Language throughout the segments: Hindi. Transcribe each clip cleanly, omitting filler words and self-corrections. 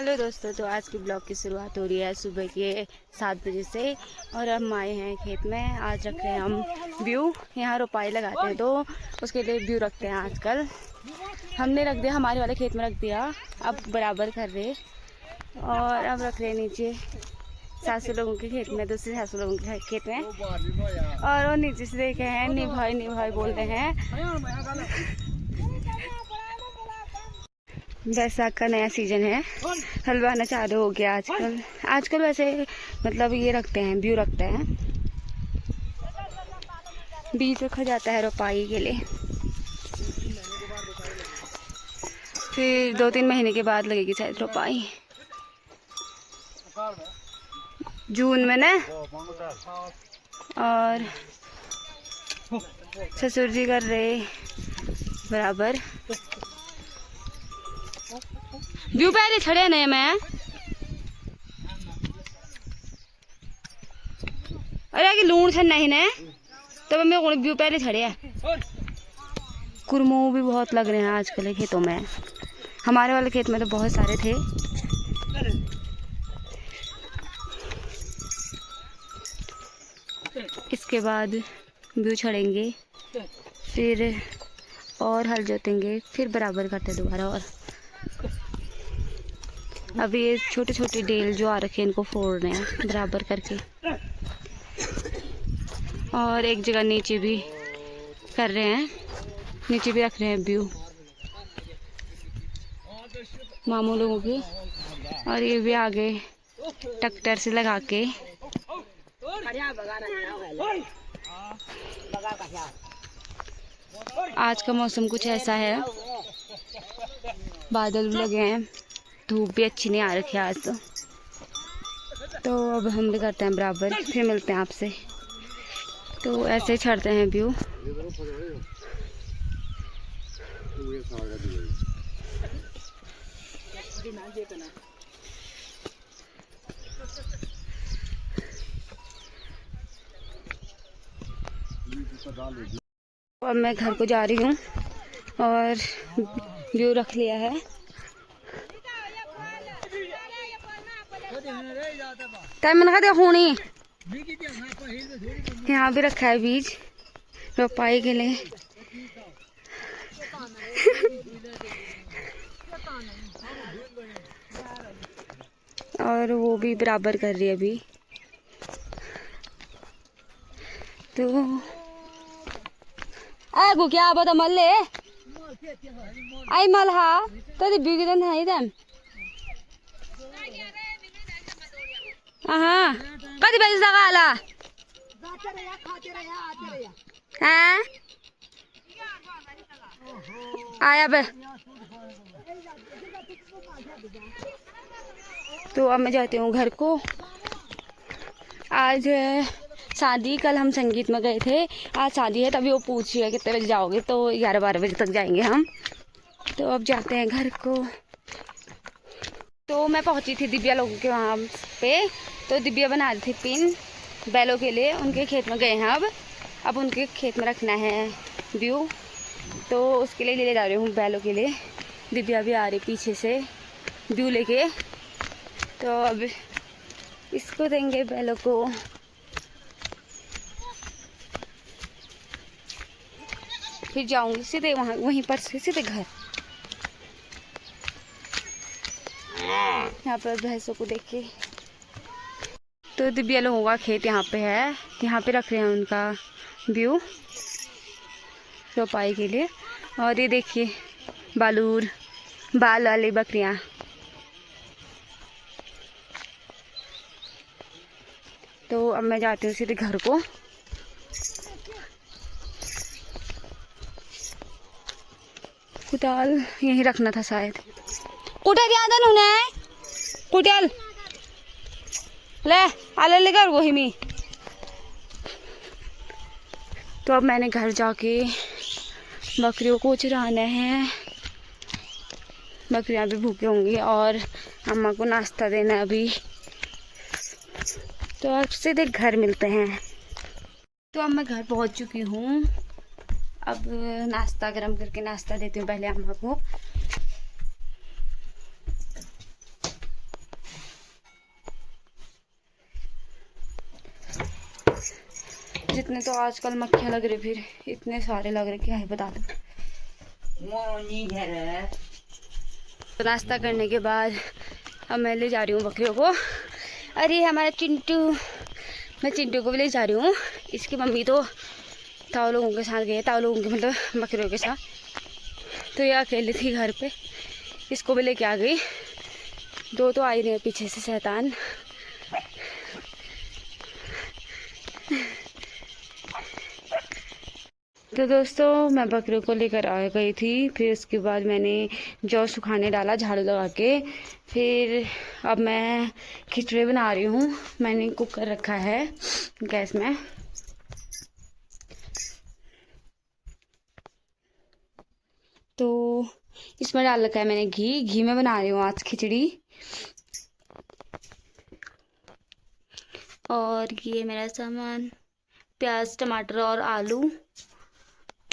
हेलो दोस्तों, तो आज की ब्लॉग की शुरुआत हो रही है सुबह के 7 बजे से। और हम आए हैं खेत में। आज रख रहे हैं हम व्यू। यहाँ रोपाई लगाते हैं तो उसके लिए व्यू रखते हैं। आजकल हमने रख दिया, हमारे वाले खेत में रख दिया, अब बराबर कर रहे। और अब रख रहे नीचे 700 लोगों के खेत में, दूसरे 700 लोगों के खेत में। और वो नीचे से देखे हैं, निभाई निभाई बोलते हैं। बैसाख का नया सीजन है, हलवाना चालू हो गया आजकल वैसे मतलब ये रखते हैं, व्यू रखते हैं। बीज रखा जाता है रोपाई के लिए, फिर 2-3 महीने के बाद लगेगी शायद रोपाई, जून में ना। और ससुर जी कर रहे बराबर व्यू पहले छड़े नहीं मैं। अरे कि लूण छन नहीं ने तो मेरे को व्यू पहले छड़े है। कुरमो भी बहुत लग रहे हैं आजकल खेतों में। हमारे वाले खेत में तो बहुत सारे थे। इसके बाद व्यू छड़ेंगे, फिर और हल जोतेंगे, फिर बराबर करते दोबारा। और अभी ये छोटे छोटे डेल जो आ रखे हैं इनको फोड़ रहे हैं बराबर करके। और एक जगह नीचे भी कर रहे हैं, नीचे भी रख रहे हैं व्यू मामू लोगों के। और ये भी आगे ट्रैक्टर से लगा के। आज का मौसम कुछ ऐसा है, बादल भी लगे हैं, धूप भी अच्छी नहीं आ रखी है आज तो अब हम भी करते हैं बराबर, फिर मिलते हैं आपसे। तो ऐसे छड़ते हैं व्यू। अब मैं घर को जा रही हूँ और व्यू रख लिया है। यहाँ भी रखा है बीज रोपाई के लिए। और वो भी बराबर कर रही है अभी तो। आगो क्या बता मल्ले आई मलहा तो बिगड़न है इधर। हाँ कति बजे जगह आला हैं आया बे। तो अब मैं जाती हूँ घर को। आज शादी, कल हम संगीत में गए थे, आज शादी है। तभी वो पूछ रही है कितने बजे जाओगे, तो 11-12 बजे तक जाएंगे हम। तो अब जाते हैं घर को। तो मैं पहुंची थी दिव्या लोगों के वहाँ पे। तो दिव्या बना रही थी पिन बैलों के लिए, उनके खेत में गए हैं अब उनके खेत में रखना है व्यू, तो उसके लिए ले जा रही हूँ बैलों के लिए। दिव्या भी आ रही पीछे से व्यू लेके। तो अब इसको देंगे बैलों को। फिर जाऊंगी सीधे वहीं पर से सीधे घर। यहाँ पर भैंसों को देख के। तो दिव्या लोगों का खेत यहाँ पे है, यहाँ पे रख रहे हैं उनका व्यू रोपाई के लिए। और ये देखिए बालूर बाल वाली बकरियाँ। तो अब मैं जाती हूँ सीधे घर को। कुटाल यहीं रखना था शायद। कुटाल याद है कुटाल ले आले लेकर वही में। तो अब मैंने घर जाके बकरियों को चराना है। बकरियां भी भूखे होंगी और अम्मा को नाश्ता देना है अभी। तो अब सीधे घर मिलते हैं। तो अब मैं घर पहुंच चुकी हूँ। अब नाश्ता गरम करके नाश्ता देती हूँ पहले अम्मा को। इतने तो आजकल मक्खियाँ लग रही, फिर इतने सारे लग रहे, क्या है बता दो। तो नाश्ता करने के बाद अब मैं ले जा रही हूँ बकरियों को। अरे हमारा चिंटू, मैं चिंटू को भी ले जा रही हूँ। इसकी मम्मी तो ताऊ लोगों के साथ गए, ताऊ लोगों के मतलब बकरियों के साथ, तो ये अकेली थी घर पे, इसको भी लेके आ गई। दो तो आ ही रहे हैं पीछे से शैतान। तो दोस्तों मैं बकरियों को लेकर आ गई थी, फिर उसके बाद मैंने जौ सुखाने डाला झाड़ू लगा के। फिर अब मैं खिचड़ी बना रही हूँ। मैंने कुकर रखा है गैस में, तो इसमें डाल रखा है मैंने घी में बना रही हूँ आज खिचड़ी। और ये मेरा सामान, प्याज टमाटर और आलू,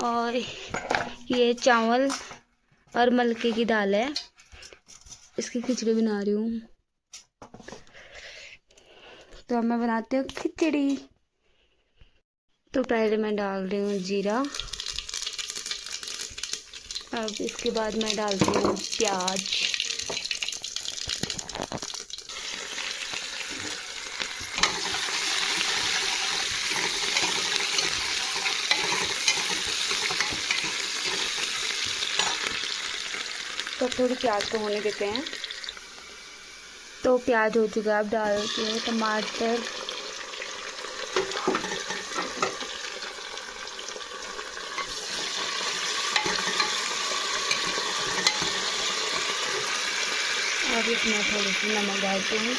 और ये चावल और मलके की दाल है, इसकी खिचड़ी बना रही हूँ। तो अब मैं बनाती हूँ खिचड़ी। तो पहले मैं डाल रही हूँ जीरा, अब इसके बाद मैं डालती हूँ प्याज, तो थोड़ी प्याज को होने देते हैं। तो प्याज हो चुका है, अब डालते हैं टमाटर, और इसमें थोड़ी सी नमक डालते हैं।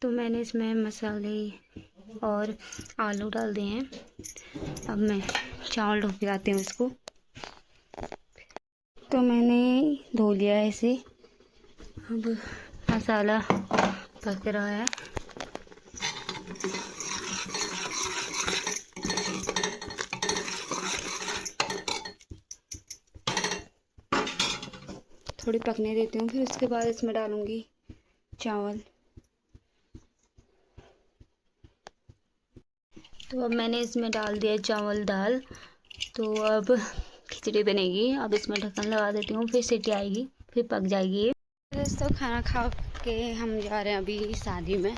तो मैंने इसमें मसाले और आलू डाल दिए हैं। अब मैं चावल धो के लाती हूँ इसको। तो मैंने धो लिया है इसे, अब मसाला पक रहा है। थोड़ी पकने देती हूँ, फिर उसके बाद इसमें डालूँगी चावल। तो अब मैंने इसमें डाल दिया चावल दाल। तो अब खिचड़ी बनेगी। अब इसमें ढक्कन लगा देती हूँ, फिर सीटी आएगी, फिर पक जाएगी। दोस्तों खाना खा के हम जा रहे हैं अभी शादी में।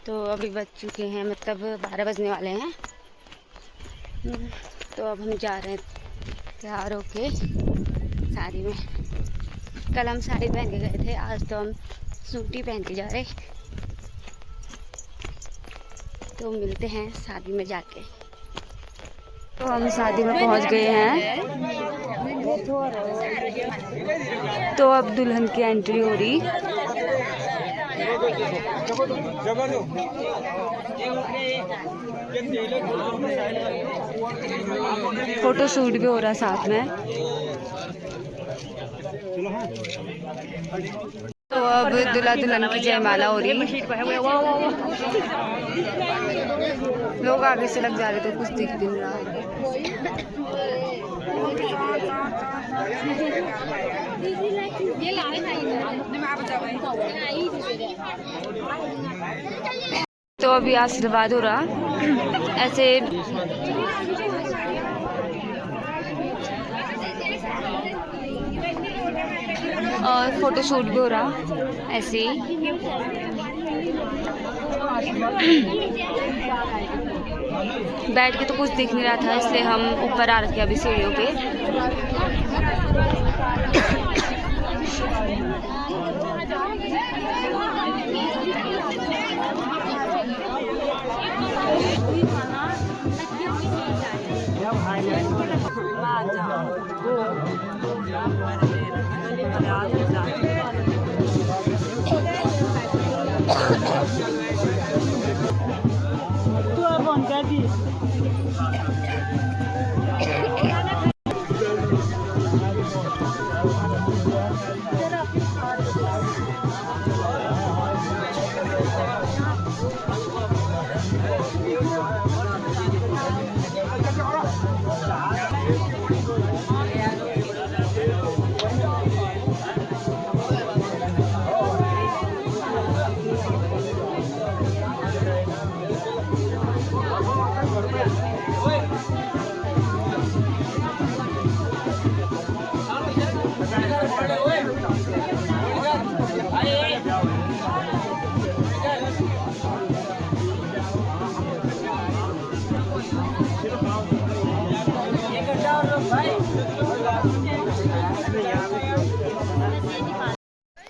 तो अभी बज चुके हैं, मतलब 12 बजने वाले हैं। तो अब हम जा रहे हैं तैयार होके शादी में। कल हम साड़ी पहन के गए थे, आज तो हम सूट ही पहन के जा रहे। तो मिलते हैं शादी में जाके। तो हम शादी में पहुंच गए हैं। तो अब दुल्हन की एंट्री हो रही। फोटो शूट भी हो रहा है साथ में। तो अब दूल्हा दुल्हन की जयमाला हो रही। लोग आगे से लग जा रहे थे, कुछ दिख नहीं रहा। तो अभी आशीर्वाद हो रहा ऐसे। और फोटो शूट भी हो रहा ऐसे ही। बैठ के तो कुछ दिख नहीं रहा था, इसलिए हम ऊपर आ रखे अभी सीढ़ियों पे।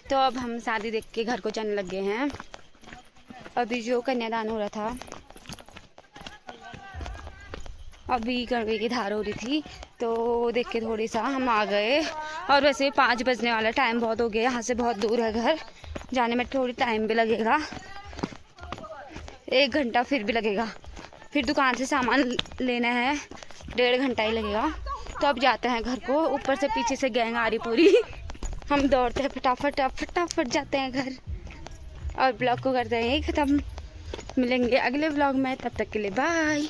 तो अब हम शादी देख के घर को जाने लग गए हैं। अभी जो कन्यादान हो रहा था, अभी गड़बे की धार हो रही थी, तो देख के थोड़ी सा हम आ गए। और वैसे 5 बजने वाला, टाइम बहुत हो गया, यहाँ से बहुत दूर है घर, जाने में थोड़ी टाइम भी लगेगा, 1 घंटा फिर भी लगेगा। फिर दुकान से सामान लेना है, 1.5 घंटा ही लगेगा। तो अब जाते हैं घर को। ऊपर से पीछे से गैंग आ रही पूरी, हम दौड़ते हैं, फटाफट जाते हैं घर। और ब्लॉग को करते हैं ख़त्म। मिलेंगे अगले ब्लॉग में, तब तक के लिए बाय।